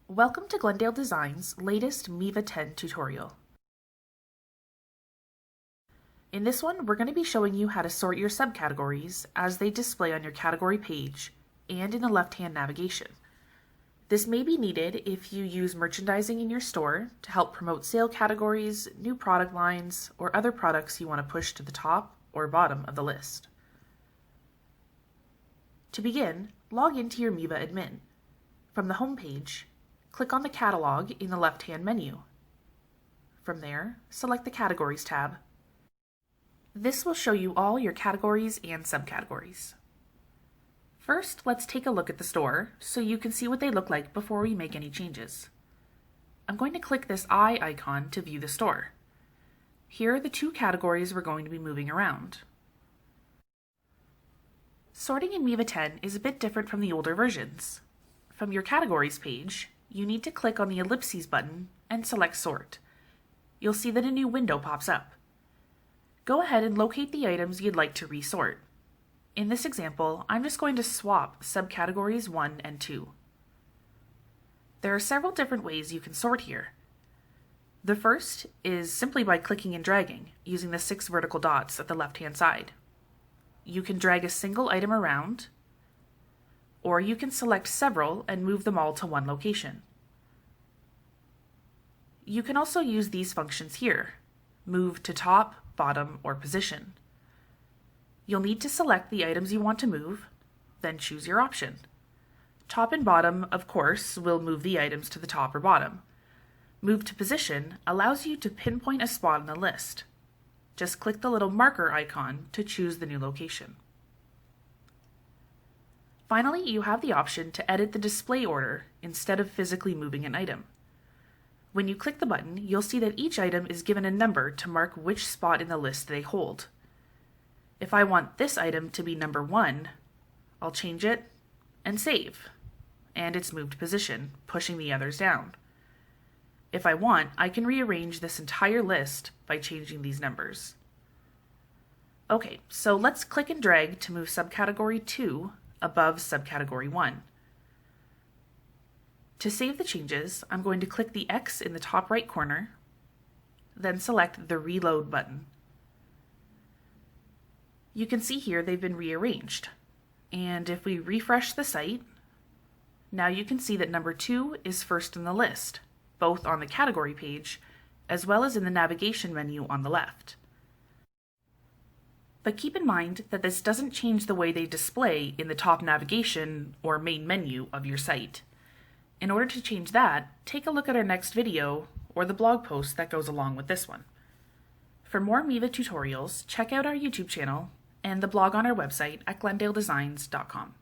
Welcome to Glendale Designs' latest Miva 10 tutorial. In this one, we're going to be showing you how to sort your subcategories as they display on your category page and in the left-hand navigation. This may be needed if you use merchandising in your store to help promote sale categories, new product lines, or other products you want to push to the top or bottom of the list. To begin, log into your Miva admin. From the home page, click on the Catalog in the left-hand menu. From there, select the Categories tab. This will show you all your categories and subcategories. First, let's take a look at the store so you can see what they look like before we make any changes. I'm going to click this eye icon to view the store. Here are the two categories we're going to be moving around. Sorting in Miva 10 is a bit different from the older versions. From your Categories page, you need to click on the ellipses button and select Sort. You'll see that a new window pops up. Go ahead and locate the items you'd like to resort. In this example, I'm just going to swap subcategories 1 and 2. There are several different ways you can sort here. The first is simply by clicking and dragging, using the 6 vertical dots at the left-hand side. You can drag a single item around, or you can select several and move them all to one location. You can also use these functions here: move to top, bottom, or position. You'll need to select the items you want to move, then choose your option. Top and bottom, of course, will move the items to the top or bottom. Move to position allows you to pinpoint a spot on the list. Just click the little marker icon to choose the new location. Finally, you have the option to edit the display order instead of physically moving an item. When you click the button, you'll see that each item is given a number to mark which spot in the list they hold. If I want this item to be number 1, I'll change it and save, and it's moved position, pushing the others down. If I want, I can rearrange this entire list by changing these numbers. Okay, so let's click and drag to move subcategory 2 above subcategory 1. To save the changes, I'm going to click the X in the top right corner, then select the Reload button. You can see here they've been rearranged, and if we refresh the site, now you can see that number 2 is first in the list, both on the category page as well as in the navigation menu on the left. But keep in mind that this doesn't change the way they display in the top navigation or main menu of your site. In order to change that, take a look at our next video or the blog post that goes along with this one. For more Miva tutorials, check out our YouTube channel and the blog on our website at glendaledesigns.com.